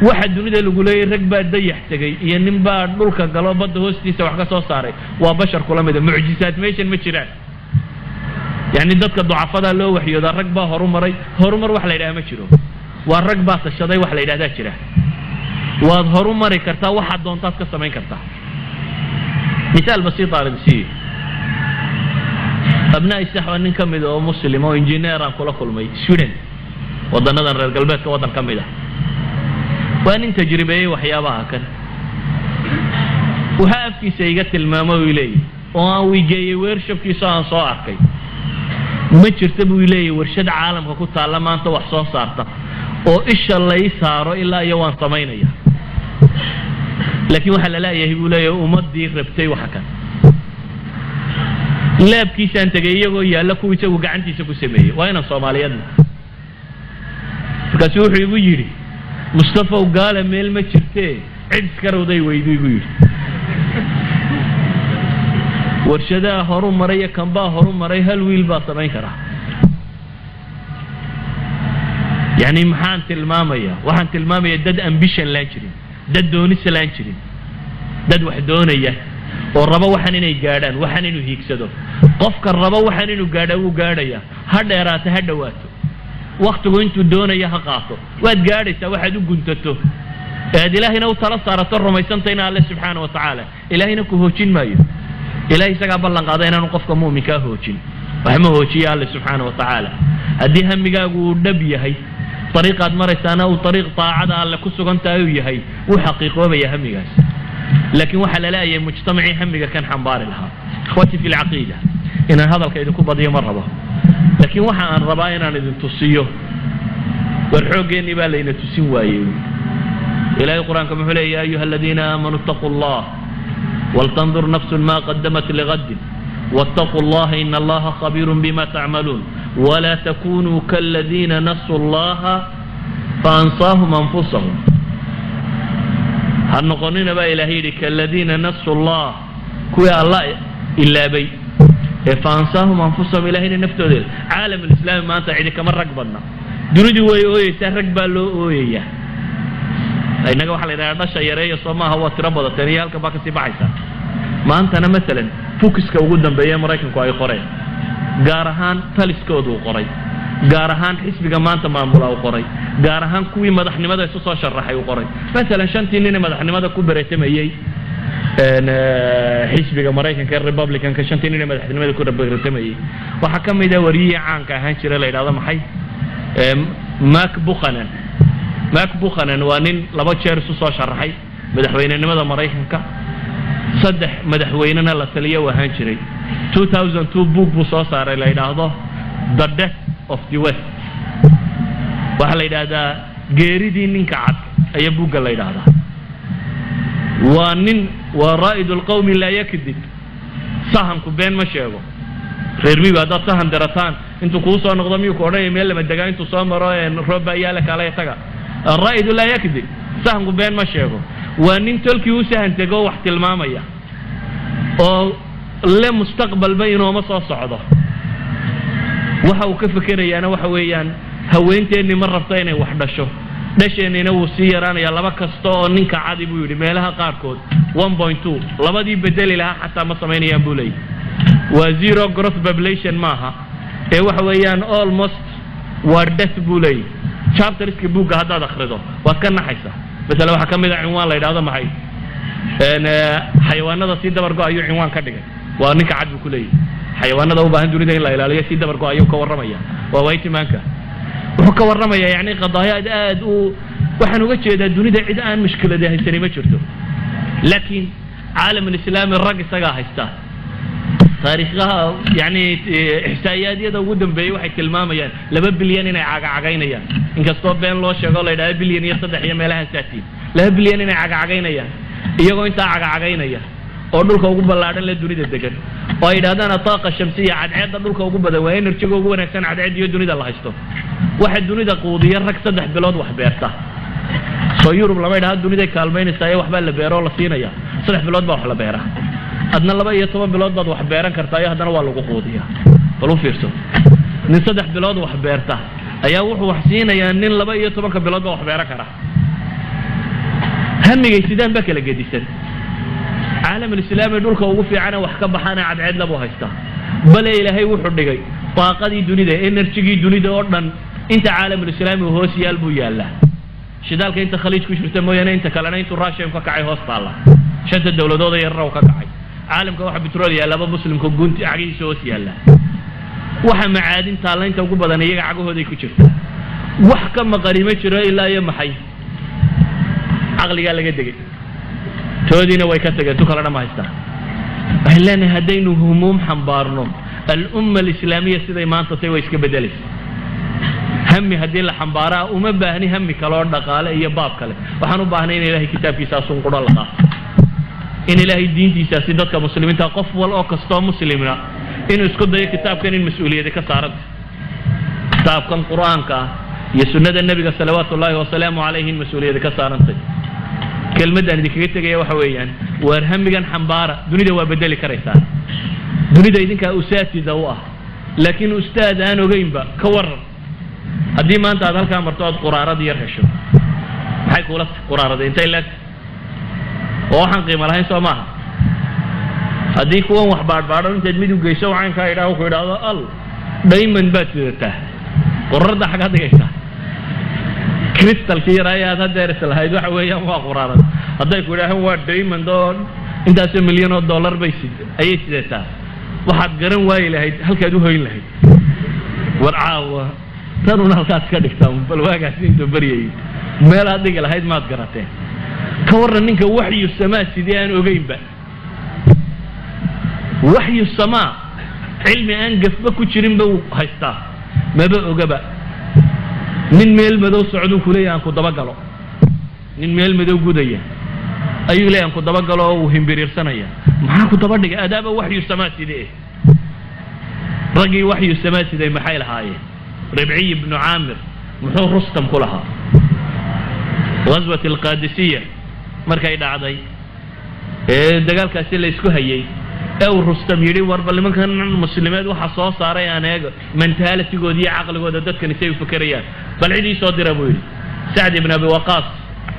waxa dunida lagu leeyahay rag baa dayax tagay iyo nin baa dhulka galo badda hoostiisa wax ka soo saaray waa bashar kula mid ah mucjisaad meeshan ma jiraan yani dadka ducafada loo waxyooda rag baa horumar wax la yiraahdo ma jiro waa rag baa tashaday wax la yiraahdo jira waad horumari kartaa waxa doontaad ka samayn kartaa misaal basiit aan idin abnaa isaxwa nin kamid oo muslim oo engineer aan kula kulmay Sweden wadanadan reer galbeedka wadan kamid ah waan inta tajribeeyay waxyaabaha kan waxa afkiisa iga tilmaamo uu leeyahay oo aan wigeeyay workshopkiisa aan soo arkay ma jirta buu leeyahay warshad caalamka ku taala maanta wax soo saarta oo isha la saaro ilaa iyo waan sameynaya laakiin waxa la leeyahay buu leeyahay ummadii rabtay waxa kan laabkiisa aan tagay iyagoo yaala ku isagu gacantiisa ku sameeyay waa inaan Soomaaliyeed markaas wuxuu igu yiri Mustafa gaala meel ma jirtee cid iskarowday weydii igu yiri warshadaha horumaray kan baa horumaray hal wiil baa samayn kara yani maxaan tilmaamaya dad ambition la jirin dad doonis la jirin dad wax doonaya oo raba waxan inay gaadhaan waxan inuu hiigsado qofka raba waxan inuu gaadho uu gaadhaya ha dheeraata ha dhawaato waqtigu intuu doonaya ha qaato waad gaadhaysaa waxaad u guntato aad ilaahina u tala saarato rumaysantayna Allah subhanahu wa ta'ala ilaahina ku hoojin maayo ilaahay isaga ballan qaaday inaan qofka muuminka hoojin waxma hoojiya Allah subhanahu wa ta'ala hadii hamigaagu uu dhab yahay طريقات مريسانا وطريق طاعة الله كسوغنتا يهي وحقيقة بيا هميغاس لكن وحل لا يا مجتمعي هميغا كان حنبار لها اخوتي في العقيدة إن هذا الكيد كوب ضي مرة لكن وحا أن رباينا إذن تصيو والحوقين يبالي إن تسيو إلهي القرآن كما يقول يا أيها الذين آمنوا اتقوا الله ولتنظر نفس ما قدمت لغد واتقوا الله إن الله خبير بما تعملون ولا تكونوا كالذين نسوا الله فأنساهم أنفسهم هل نقولين بقى إلهي كالذين نسوا الله كويا الله إلا بي فأنساهم أنفسهم إلهي نفتو ذيل عالم الإسلام ما أنت عيدك من رقبنا دوني وي سهرقبا لو ويا إنك وحل إذا عدش يري صما هو تربض تريال كباك سيبعيسا ما أنت أنا مثلا فوكسك وجودا بأيام رايكم كواي قرية gaarahaan taliskoodu qoray gaarahaan xisbiga maanta maamula uu qoray gaarahaan kuwii madaxnimada isu soo sharaxay uu qoray mesela shantii nin madaxnimada ku bareetamayay xisbiga Mareykanka Republican ka shantii nin madaxnimada ku bareetamayay waxa kamid ah wariye caanka ahaan jiray la yiraahdo maxay Mark Buchanan waa nin laba jeer isu soo sharaxay madaxweynenimada Mareykanka saddex madaxweynena la taliyo ahaan jiray 2002 book buu soo saaray la yiraahdo The Death of the West waxa la yiraahdaa geeridii ninka cad ayaa buugga la yiraahdaa waa nin waa raa'idul qawmi la yakdib sahanku been ma sheego reer miyiga haddaad sahan darataan intuu kuu soo noqdo miyuu ku odhanaya meel lama degaa intuu soo maro roob ayaa la kala taga raa'idu la yakdib sahanku been ma sheego waa nin tolkii u sahan tego wax tilmaamaya oo le mustaqbal bayno ma soo socdo waxa uu ka fikirayaana waxa weeyaan haweenteeni ma rabto inay wax dhasho dhasheenina wuu sii yaraanaya laba kasto oo ninka cadi buu yiri meelaha qaar kood 1.2 labadii bedeli laha xataa ma sameynayaan buu leeyahay waa zero growth population maaha ee waxa weeyaan almost waa death buu leeyahay chapterska buugga haddaad akhrido waad ka naxaysa مثلا waxa kamid ah cinwaan la yiraahdo maxay xayawaanada si dabar go ayuu cinwaan ka dhigay waa ninka cad ku leeyahay xayawaanada u baahan dunida in la ilaaliyo si dabar go ayuu ka waramaya waa waytimaanka wuxuu ka waramaya yani qadaayad aad u waxaan uga jeedaa dunida cid aan mushkilada haysan ma jirto laakiin caalam islaami rag isaga haysta taariikhaha yani ihsaayadiyada ugu dambeeyay waxay tilmaamayaan 2 bilyan inay cagacageynayaan inkastoo been loo sheego la yiraahdo bilyan iyo 3 iyo meelaha saatiin 2 bilyan inay cagacageynayaan iyagoo inta cagacageynaya oo dhulka ugu ballaaran la dunida degan oo ay yiraahdaan taaqa shamsiya cadceedda dhulka ugu badan waa energy-ga ugu wanaagsan cadceed iyo dunida la haysto waxa dunida quudiya rag 3 bilood wax beerta soo Yurub lama yiraahdo dunida kaalmeynaysa ay waxba la beero la siinaya 3 bilood baa wax la beeraa adna 12 bilood baad wax beeran kartaa haddana waa lagu quudiyaa walu fiirso nin 3 bilood wax beerta ayaa wuxuu wax siinayaa nin 12 bilood wax beeran kara همي سيدان بك لجديسن عالم الإسلامي دول كوقف عنا وحكب حنا عد عدل أبو هيستا بل إلهي وحد جاي طاقة دنيا إنرجي دنيا أردن أنت عالم الإسلامي وهو سيال بويا الله شدالك أنت خليج كشر تموينا أنت كلنا أنت راشم كعي هوست الله شد الدولة ده يرى وكعي عالم كواحد بترول يا لبا مسلم كجنت عقيد سوس يلا وح معادن تالله أنت وقول بدنا يجي عقوه ذيك كشر وحكم مقارمة شراء إلا يوم حي عقلي قال لك دقيق تودينا ويكتك تكلنا ما يستاهل أهلنا هدين هموم حنبارنهم الأمة الإسلامية سيدي ما أنت تسوي إسك بدلس همي هدين لحنبارا وما بهني همي كلار دقالة هي باب كله وحنو بهني إلهي كتاب في ساسون قرآن الله إن إلهي الدين في ساسدات كمسلمين تقف ولا كستام مسلمين إنه إسكت ده كتاب كان المسؤولية ده كسارت كتاب كان قرآن كا يسنة النبي صلوات الله وسلامه عليه المسؤولية ده كسارت كلمة ده ذكرت جاي وحويان وارهم جن حنبارة دنيا ده وبدل كريسان دنيا ده إذن كأساتذة دواء لكن أستاذ أنا وجيم بقى كور هدي ما أنت هذا كان مرتبط قرارة دي يرحشوا هاي كولت قرارة دي أنت لك وحن قيمة لها يسوى معها هدي كون وحبار بارو أنت تدميدو جيسوا عن كايرا وكيرا الله دايما باتته قرر ده حاجات جيسا كريستال كيرا يا هذا درس الهيدو حويا ما قرارة هذا يقول هو دايما دون أنت $1 مليون بيسد أي شيء ده واحد قرن وايل هيد هل كادو هاي لهيد ورعاوة ترى نالكاس كدكتام بالواقع سنتو بريء ما لا دقة لهيد ما تقرأته كورنا إنك وحي السماء سيديان وجيم بقى وحي السماء علمي أنقف بكو تشرين بو هيستا ما بقوا جبا من ميل مدو سعودو كلية أنكو دبقلو من ميل مدو جودية أيوة ليه أنكو دبقلو وهم برير سنية معاكو دبقلو أداب وحي السماء سيدي رجي وحي السماء سيدي محايل هاي ربعي بن عامر محور رستم كلها غزوة القادسية markay dhacday dagaalkaasi la isku hayay Rustam yiri war bal nimankan muslimiintu waxa soo saaray anaga mentality-gooda iyo aqligooda dadkan ay fikirayaan bal cidii soo diray buu yiri Sa'd ibn Abi Waqqas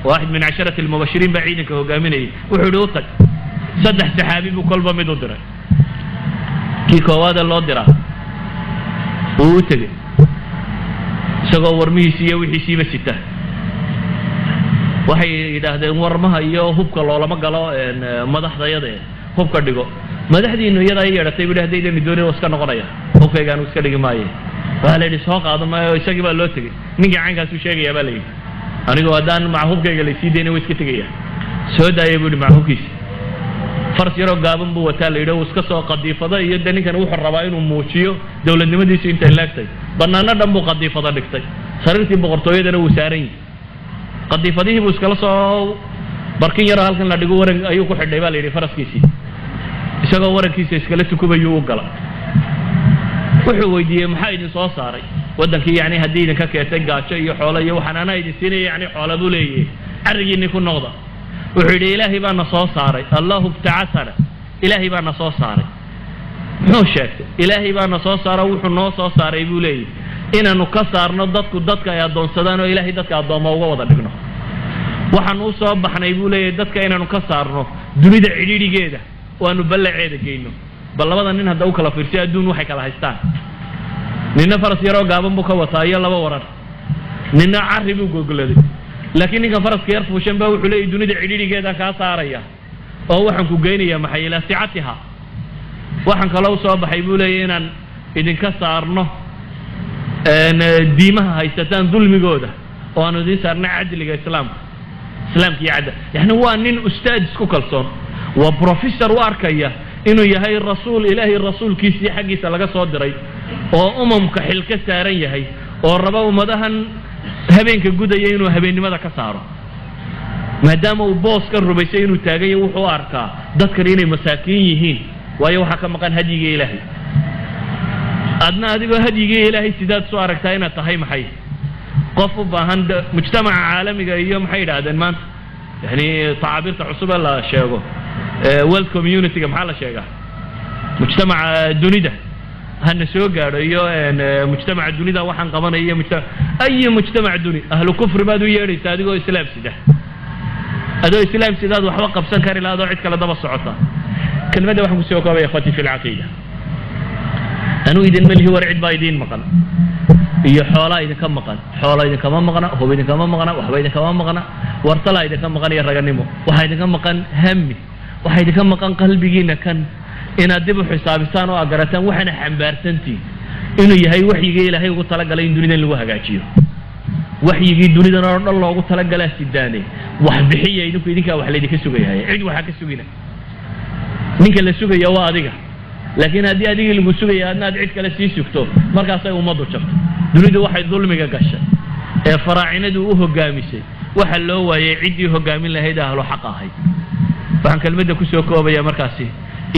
واحد من 10 المبشرين بعيدك هوغاميني wuxuu tag saddex saxaabi buu kolba mid u diray kii koowaad loo diray uu tagay isagoo warmihiisa iyo wixiisiiba sita waxay yiraahdeen warmaha iyo hubka loolama galo madaxdayada hubka dhigo madaxdiinu iyada ay yeeratay wiilahdeeda midoonay iska noqonaya hubkaygaan iska dhigi maayo waa la soo qaado maayo isagii baa loo tagay ninka caankaas uu sheegay baa leeyahay anigu hadaan ma hubkayga la sii deynay iska tagaya soo daayay buu ma hubkiisa fars yaro gaaban buu wataa leeyahay iska soo qadiifada iyo ninkan wuxuu rabaa inuu muujiyo dawladnimadiisa inta laagtay banaana dhan buu qadiifada dhigtay sariirtii boqortooyadana uu saaray qadiifadii buu iskala soo barkin yar halkan la dhigo waran ayuu ku xidhay baa la yiri faraskiisii isagoo warankiisa iskala tukubayo u gala wuxuu weydiiyay maxaa idin soo saaray wadankii yaani hadii idin ka keetay gaajo iyo xoolo iyo waxaan ana idin siinay yaani xoolo buu leeyahay arigiina ku noqda wuxuu yiri ilaahi baa na soo saaray Allahu ta'ala ilaahi baa na soo saaray muxuu sheegay ilaahi baa na soo saaray wuxuu noo soo saaray buu leeyahay inaanu ka saarno dadka ay adoonsadaan oo ilaahay dadka adooma uga wada dhigno waxaan u soo baxnay buu leeyahay dadka inaanu ka saarno dunida cidhiidhigeeda oo aanu ballaceeda geeyno bal labada nin hadda u kala fiirsay adduun waxay kala haystaan ninna faras yaro gaaban buu ka wataa iyo laba waran ninna carri buu gogoladay laakiin ninka faraska yar fuushan baa wuxuu leeyahay dunida cidhiidhigeeda ka saaraya oo waxaan ku geynayaa maxay ila sicatiha waxaan kala soo baxay buu leeyahay inaan idinka saarno diimaha haystaan dulmigooda oo aanu idin saarnaa cadliga islaamka iyo cadda yani waa nin ustaad isku kalsoon waa professor u arkaya inuu yahay rasuul ilaahi rasuulkiisa xaqiisa laga soo diray oo umamka xil ka saaran yahay oo raba umadahan habeenka gudaya inuu habeennimada ka saaro maadaama uu boos ka rubaysay inuu taagayo wuxuu arkaa dadkan inay masaakiin yihiin waayo waxa ka maqan hadiga ilaahi adna adigoo hadiga ilaahay sidaad soo aragtaa inaad tahay maxay qof u baahan mujtamaca caalamiga iyo maxay yiraahdeen maanta yani taabirta cusub la sheego world community maxaa la sheegaa mujtamaca dunida hana soo gaaro iyo mujtamaca dunida waxaan qabanayo ay mujtamac duni ahlu kufr baad u yeeraysaa adigoo islaam sida هذا إسلام سداد وحوق بسنكر إلى هذا عد كلا دبا الصعطة كلمة ده وحكم سيوكوا يا إخوتي في العقيدة أنو إذن ملهي ورعد بايدين مقال iyo xoolaa idin ka maqan xoolaa idin kama maqna hub idin kama maqna waxba idin kama maqna wartala idin ka maqan iyo raganimo waxa idin ka maqan hammi waxa idin ka maqan qalbigiina kan inaad dib u xisaabisaan oo agarataan waxana xambaarsantii inuu yahay waxyigii Ilaahay ugu talagalay in dunida lagu hagaajiyo waxyigii dunida oo dhan loogu talagalay sidaanay wax bixiya idinka wax la idinka sugayahay cid waxa ka sugina ninka la sugayo waa adiga laakiin haddii adiga lagu sugayo aad cid kale sii sugto markaas ay ummadu jabto dunidu waxay dulmiga gashay ee faraacinadu u hogaamisay waxa loo waayay cidii hogaamin lahayd ahlo xaq ahay waxaan kalmada ku soo koobaya markaasi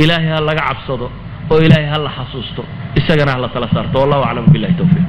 ilaahay ha laga cabsado oo ilaahay ha la xasuusto isagana ha la tala saarto wallahu a'lam billahi tawfiq